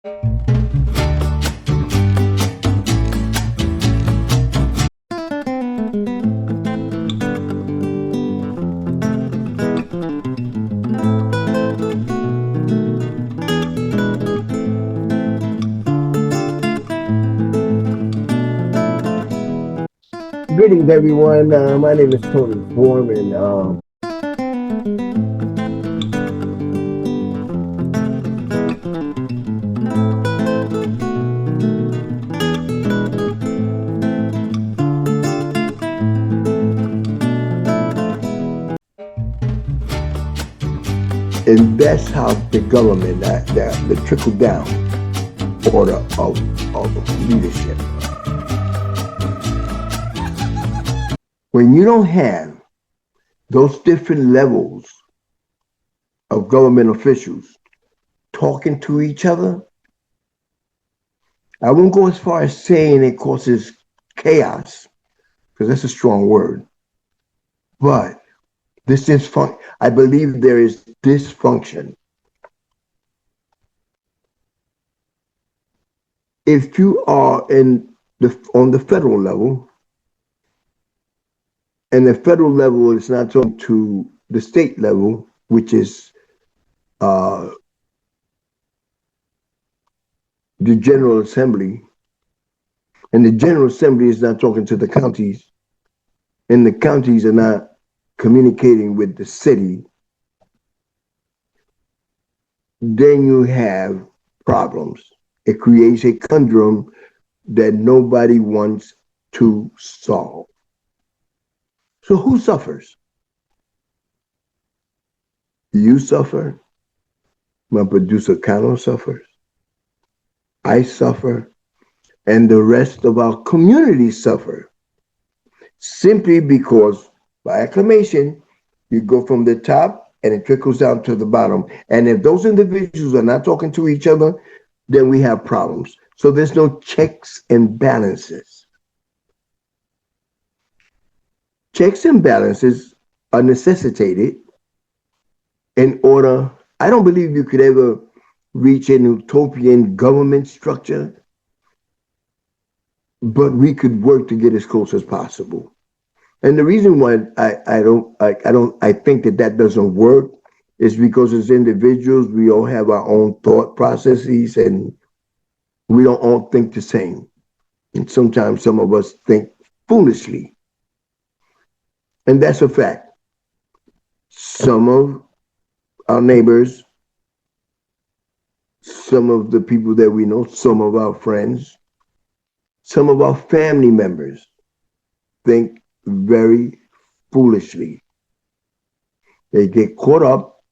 Greetings, everyone. My name is Tony Forman. And that's how the government, the trickle down order of leadership. When you don't have those different levels of government officials talking to each other, I won't go as far as saying it causes chaos, because that's a strong word. But I believe there is dysfunction. If you are on the federal level, and the federal level is not talking to the state level, which is the General Assembly, and the General Assembly is not talking to the counties, and the counties are not communicating with the city, then you have problems. It creates a conundrum that nobody wants to solve. So who suffers? You suffer. My producer Cannis suffers. I suffer. And the rest of our community suffer. Simply because, by acclamation, you go from the top and it trickles down to the bottom. And if those individuals are not talking to each other, then we have problems. So there's no checks and balances. Checks and balances are necessitated in order. I don't believe you could ever reach an utopian government structure, but we could work to get as close as possible. And the reason why I think that doesn't work is because as individuals, we all have our own thought processes and we don't all think the same. And sometimes some of us think foolishly. And that's a fact. Some of our neighbors, some of the people that we know, some of our friends, some of our family members think very foolishly. They get caught up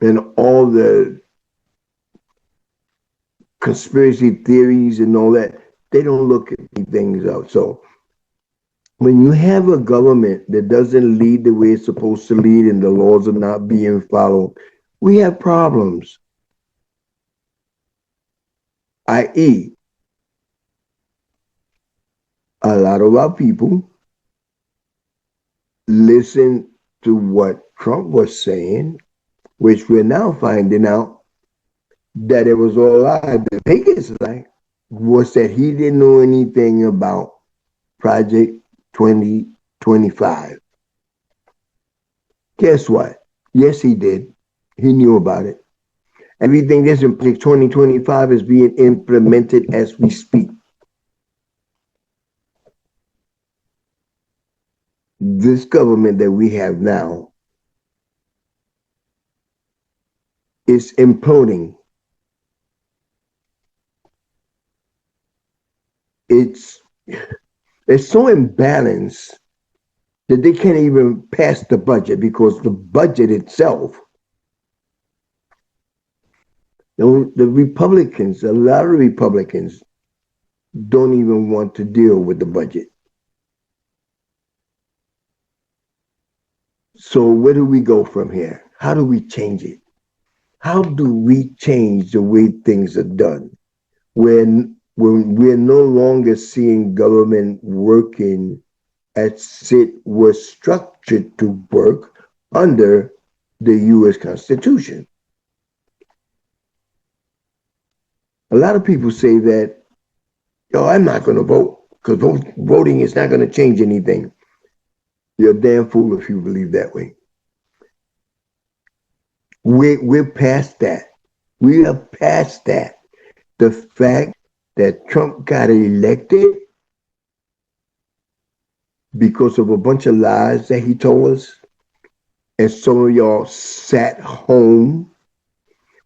in all the conspiracy theories and all that. They don't look at these things out. So when you have a government that doesn't lead the way it's supposed to lead and the laws are not being followed, we have problems. I.e., a lot of our people listen to what Trump was saying, which we're now finding out that it was all a lie. The biggest lie was that he didn't know anything about Project 2025. Guess what? Yes, he did. He knew about it. Everything that's in Project 2025 is being implemented as we speak. This government that we have now is imploding. It's so imbalanced that they can't even pass the budget because the budget itself, the Republicans, a lot of Republicans don't even want to deal with the budget. So where do we go from here? How do we change it? How do we change the way things are done when we're no longer seeing government working as it was structured to work under the U.S. Constitution? A lot of people say that, yo, I'm not going to vote because voting is not going to change anything. You're a damn fool if you believe that way. We're past that. We are past that. The fact that Trump got elected because of a bunch of lies that he told us, and some of y'all sat home,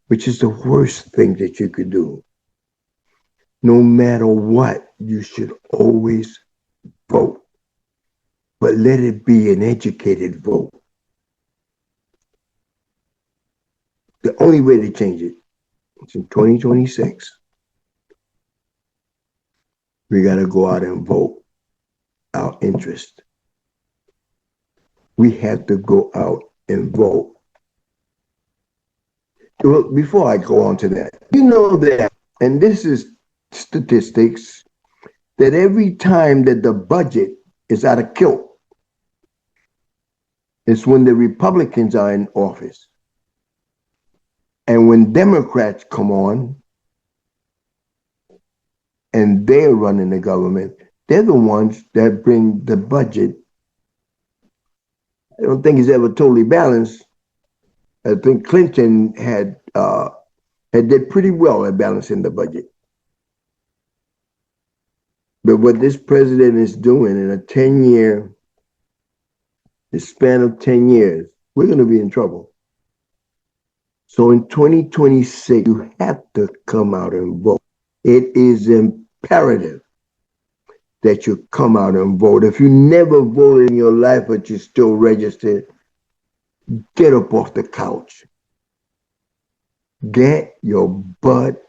which is the worst thing that you could do. No matter what, you should always vote. But let it be an educated vote. The only way to change it is in 2026. We got to go out and vote our interest. We have to go out and vote. Well, before I go on to that, you know that, and this is statistics, that every time that the budget is out of kilt, it's when the Republicans are in office. And when Democrats come on and they're running the government, they're the ones that bring the budget. I don't think it's ever totally balanced. I think Clinton had did pretty well at balancing the budget. But what this president is doing in a the span of 10 years, we're going to be in trouble. So in 2026, you have to come out and vote. It is imperative that you come out and vote. If you never voted in your life, but you're still registered, get up off the couch. Get your butt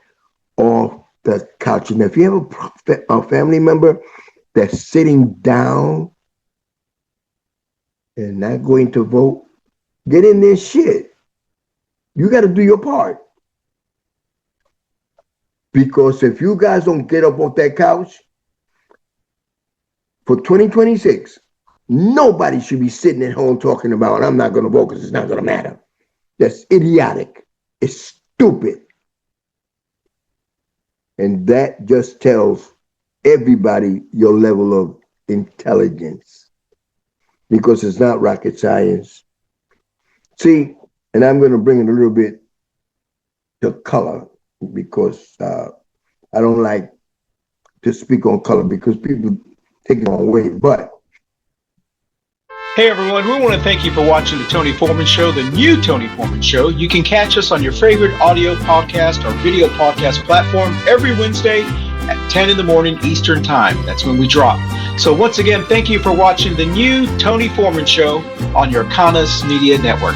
off the couch. And if you have a family member that's sitting down and not going to vote, get in their shit. You got to do your part. Because if you guys don't get up off that couch, for 2026, nobody should be sitting at home talking about, I'm not going to vote because it's not going to matter. That's idiotic. It's stupid. And that just tells everybody your level of intelligence. Because it's not rocket science. See, and I'm going to bring it a little bit to color because I don't like to speak on color because people take it the wrong way. But hey everyone, we want to thank you for watching the Tony Forman Show, the new Tony Forman Show. You can catch us on your favorite audio podcast or video podcast platform every Wednesday at 10 in the morning Eastern Time. That's when we drop. So once again, thank you for watching the new Tony Forman Show on your Cannis Media Network.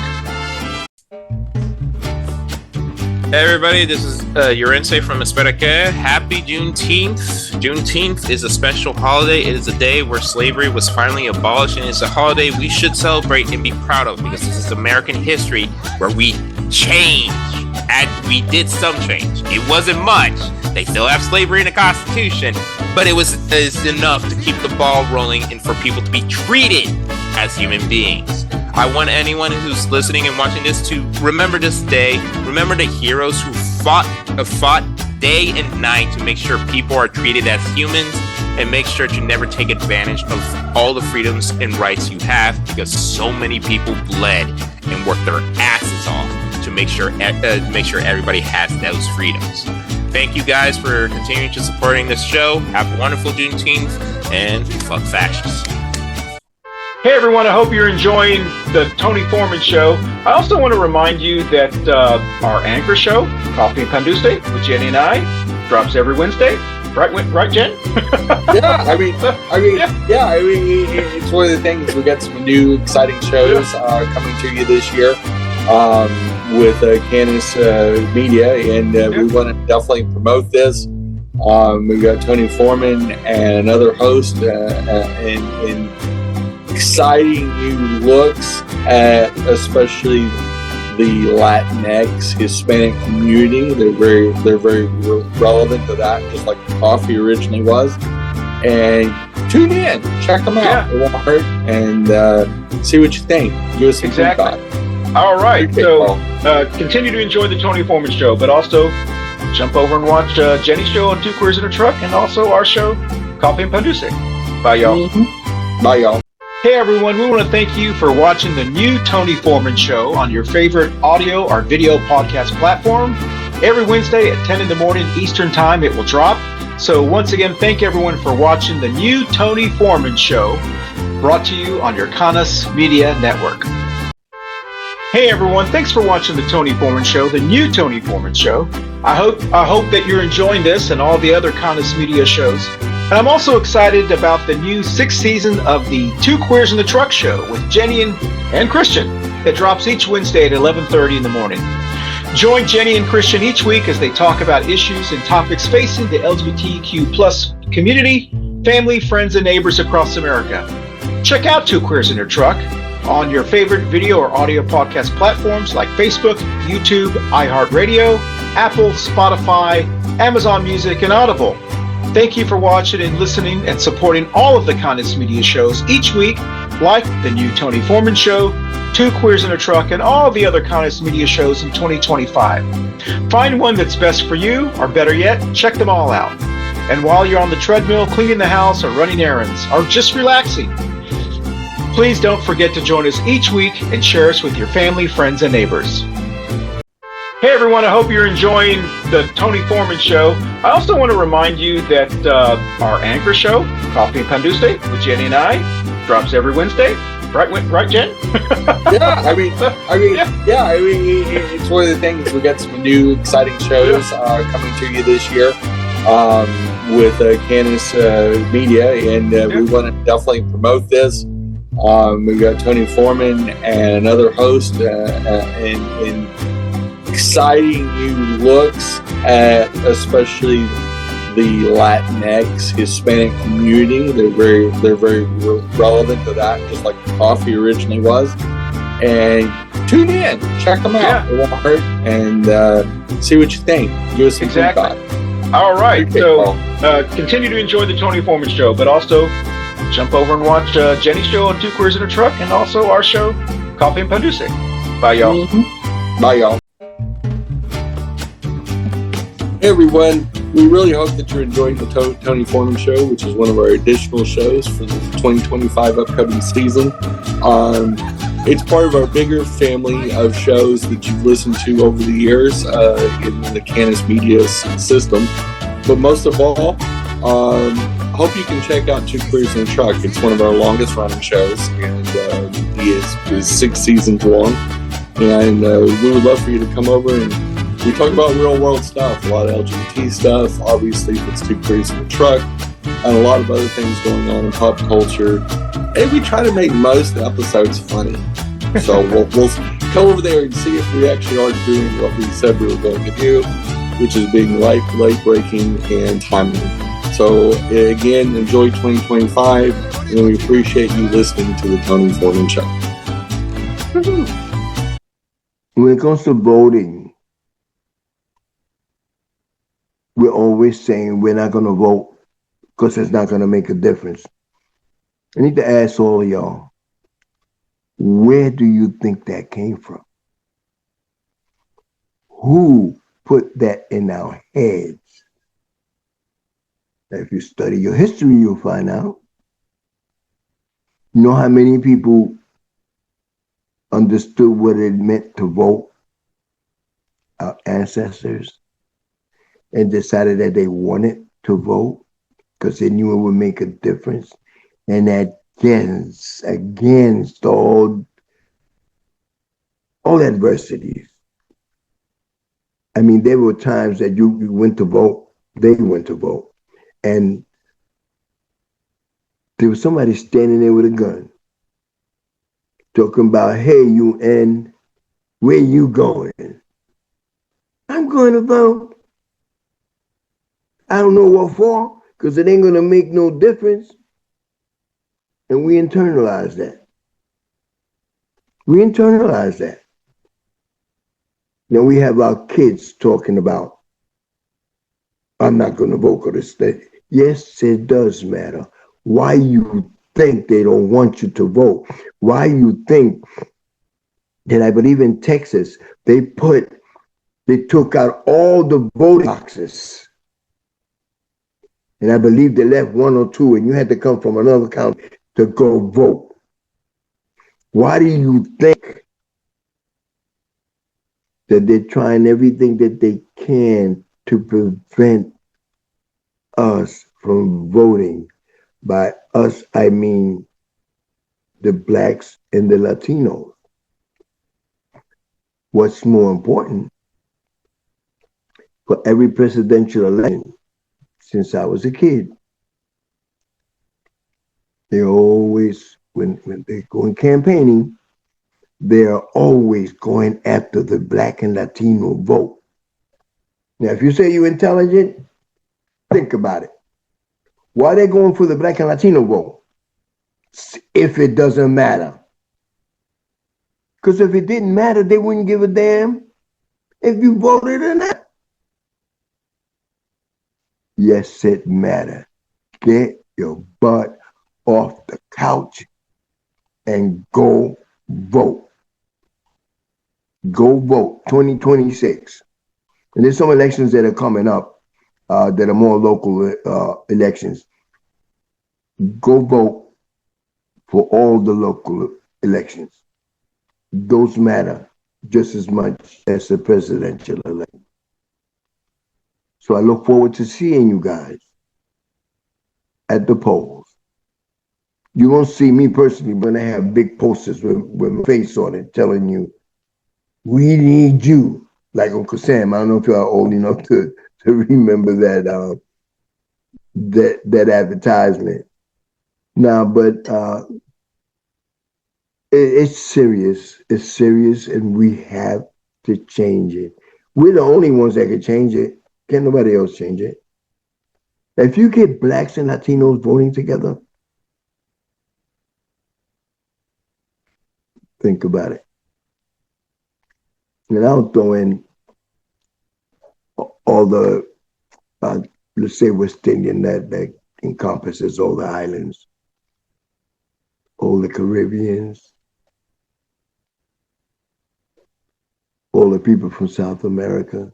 Hey everybody, this is Yorense from Espereke. Happy Juneteenth. Juneteenth is a special holiday. It is a day where slavery was finally abolished, and it's a holiday we should celebrate and be proud of because this is American history where we changed. And we did some change. It wasn't much. They still have slavery in the Constitution, but it's enough to keep the ball rolling and for people to be treated as human beings. I want anyone who's listening and watching this to remember this day. Remember the heroes who fought day and night to make sure people are treated as humans and make sure to never take advantage of all the freedoms and rights you have because so many people bled and worked their asses off to make sure everybody has those freedoms. Thank you guys for continuing to supporting this show. Have a wonderful Juneteenth and fuck fascists. Hey everyone, I hope you're enjoying the Tony Forman Show. I also want to remind you that our anchor show, Coffee and Conduce with Jenny and I, drops every Wednesday. Right, Jen? Yeah, it's one of the things. We got some new exciting shows coming to you this year with Cannis Media, and we want to definitely promote this. We got Tony Forman and another host in exciting new looks at especially the Latinx Hispanic community. They're very relevant to that, just like coffee originally was. And tune in, check them out. It won't hurt, and see what you think. Give us some feedback. All right, so continue to enjoy the Tony Forman Show, but also jump over and watch Jenny's show on Two Queers in a Truck, and also our show, Coffee and Panduse. Bye, y'all. Bye, y'all. Hey, everyone. We want to thank you for watching the new Tony Forman Show on your favorite audio or video podcast platform. Every Wednesday at 10 in the morning Eastern Time, it will drop. So once again, thank everyone for watching the new Tony Forman Show, brought to you on your Cannis Media Network. Hey everyone, thanks for watching the Tony Forman Show, the new Tony Forman Show. I hope that you're enjoying this and all the other Cannis Media shows. And I'm also excited about the new 6th season of the Two Queers in the Truck show with Jenny and Christian that drops each Wednesday at 11:30 in the morning. Join Jenny and Christian each week as they talk about issues and topics facing the LGBTQ plus community, family, friends, and neighbors across America. Check out Two Queers in a Truck on your favorite video or audio podcast platforms like Facebook, YouTube, iHeartRadio, Apple, Spotify, Amazon Music, and Audible. Thank you for watching and listening and supporting all of the Cannis Media shows each week, like the new Tony Forman Show, Two Queers in a Truck, and all the other Cannis Media shows in 2025. Find one that's best for you, or better yet, check them all out. And while you're on the treadmill, cleaning the house, or running errands, or just relaxing, please don't forget to join us each week and share us with your family, friends, and neighbors. Hey everyone, I hope you're enjoying the Tony Forman Show. I also want to remind you that our anchor show, Coffee and Panduse, with Jenny and I, drops every Wednesday. Right, Jen? Yeah, it's one of the things. We got some new exciting shows coming to you this year with Cannis Media, and we want to definitely promote this. We got Tony Forman and another host, and exciting new looks at especially the Latinx Hispanic community. They're very relevant to that, just like coffee originally was. And tune in, check them out. It won't hurt, and see what you think. Give us some feedback. All right, continue to enjoy the Tony Forman Show, but also jump over and watch Jenny's show on Two Queers in a Truck, and also our show, Coffee and Panduse. Bye, y'all. Bye, y'all. Hey, everyone. We really hope that you're enjoying the Tony Forman Show, which is one of our additional shows for the 2025 upcoming season. It's part of our bigger family of shows that you've listened to over the years in the Cannis Media system. But most of all, I hope you can check out Two Queers in a Truck. It's one of our longest running shows, and is 6 seasons long. And we would love for you to come over, and we talk about real world stuff, a lot of LGBT stuff, obviously it's Two Queers in a Truck, and a lot of other things going on in pop culture. And we try to make most episodes funny. So we'll come over there and see if we actually are doing what we said we were going to do, which is being late-breaking and timely. So again, enjoy 2025, and we appreciate you listening to the Tony Forman Show. When it comes to voting, we're always saying we're not going to vote because it's not going to make a difference. I need to ask all of y'all, where do you think that came from? Who put that in our heads? If you study your history, you'll find out. You know how many people understood what it meant to vote? Our ancestors. And decided that they wanted to vote because they knew it would make a difference. And that against all adversities. I mean, there were times that you went to vote, they went to vote. And there was somebody standing there with a gun talking about, hey, UN, where you going? I'm going to vote. I don't know what for, because it ain't going to make no difference. And we internalize that. Now we have our kids talking about, I'm not going to vote for this thing. Yes, it does matter. Why you think they don't want you to vote? Why you think that, I believe in Texas, they put They took out all the voting boxes. And I believe they left one or two, and you had to come from another county to go vote. Why do you think that they're trying everything that they can to prevent us from voting? By us, I mean the blacks and the Latinos. What's more important, for every presidential election since I was a kid, they always, when they go in campaigning, they are always going after the black and Latino vote. Now, if you say you're intelligent, think about it. Why are they going for the black and Latino vote if it doesn't matter? Because if it didn't matter, they wouldn't give a damn if you voted or not. Yes, it matters. Get your butt off the couch and go vote. Go vote 2026. And there's some elections that are coming up that are more local elections. Go vote for all the local elections. Those matter just as much as the presidential election. So I look forward to seeing you guys at the polls. You won't see me personally, but I have big posters with my face on it telling you, we need you. Like Uncle Sam. I don't know if you are old enough to remember that advertisement. Now, but it's serious. It's serious, and we have to change it. We're the only ones that can change it. Can't nobody else change it. If you get blacks and Latinos voting together, think about it. And I'll throw in all the, let's say, West Indian that encompasses all the islands, all the Caribbeans, all the people from South America.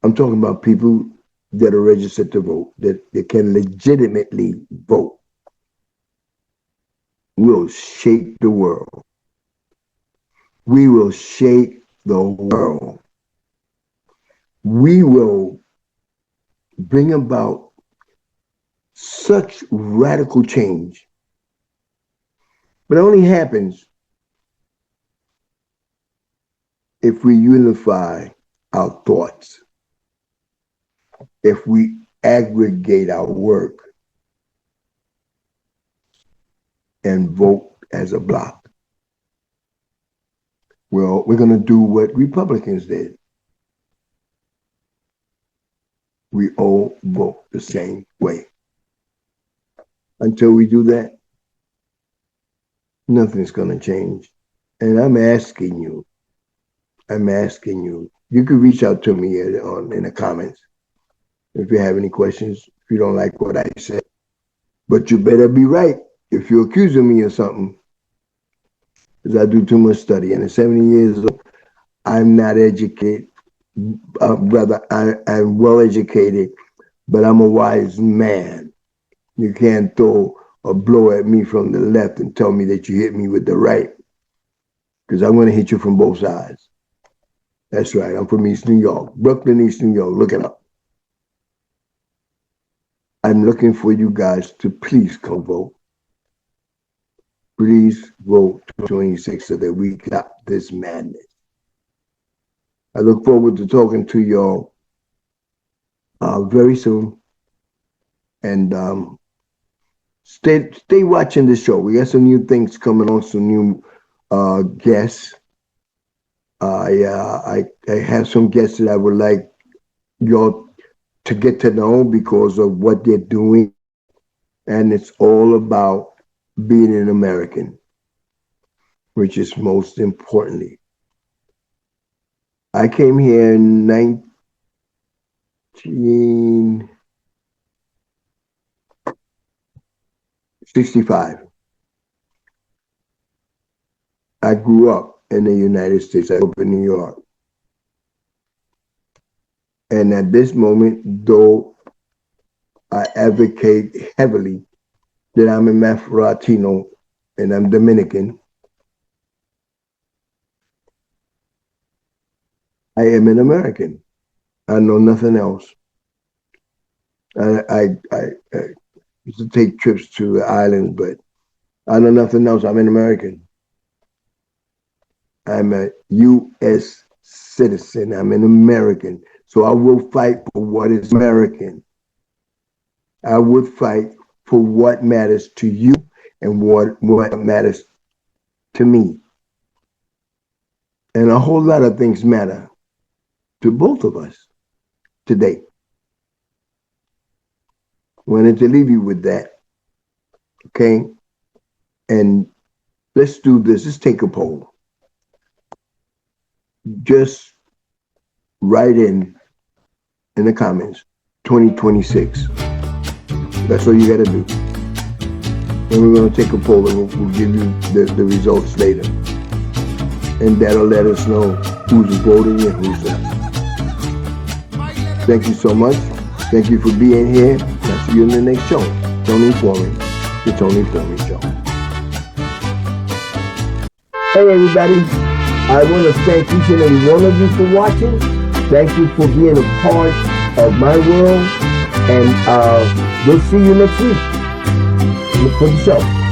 I'm talking about people that are registered to vote, that can legitimately vote. We'll shake the world. We will shake the world. We will bring about such radical change. But it only happens if we unify our thoughts, if we aggregate our work and vote as a bloc. Well, we're going to do what Republicans did. We all vote the same way. Until we do that, nothing's going to change. And I'm asking you, you can reach out to me in the comments if you have any questions, if you don't like what I said. But you better be right if you're accusing me of something, because I do too much study. And at 70 years old, I'm not educated. Brother, I'm well educated, but I'm a wise man. You can't throw a blow at me from the left and tell me that you hit me with the right, because I'm going to hit you from both sides. That's right. I'm from East New York, Brooklyn, East New York. Look it up. I'm looking for you guys to please come vote. Please vote 26 so that we stop this madness. I look forward to talking to y'all very soon. And stay watching the show. We got some new things coming on, some new guests. I have some guests that I would like y'all to get to know because of what they're doing. And it's all about being an American, which is most importantly. I came here in 1965. I grew up in the United States. I grew up in New York. And at this moment, though I advocate heavily that I'm a Afro-Latino and I'm Dominican, I am an American. I know nothing else. I used to take trips to the islands, but I know nothing else. I'm an American. I'm a U.S. citizen. I'm an American. So I will fight for what is American. I would fight for what matters to you and what matters to me. And a whole lot of things matter to both of us today. Wanted to leave you with that. Okay? And let's do this. Let's take a poll. Just write in the comments 2026. That's all you got to do. And we're going to take a poll and we'll give you the results later. And that'll let us know who's voting and who's not. Thank you so much. Thank you for being here. I'll see you in the next show. Tony Forman, the Tony Forman Show. Hey everybody, I want to thank each and every one of you for watching. Thank you for being a part of my world. And we'll see you next week for the show.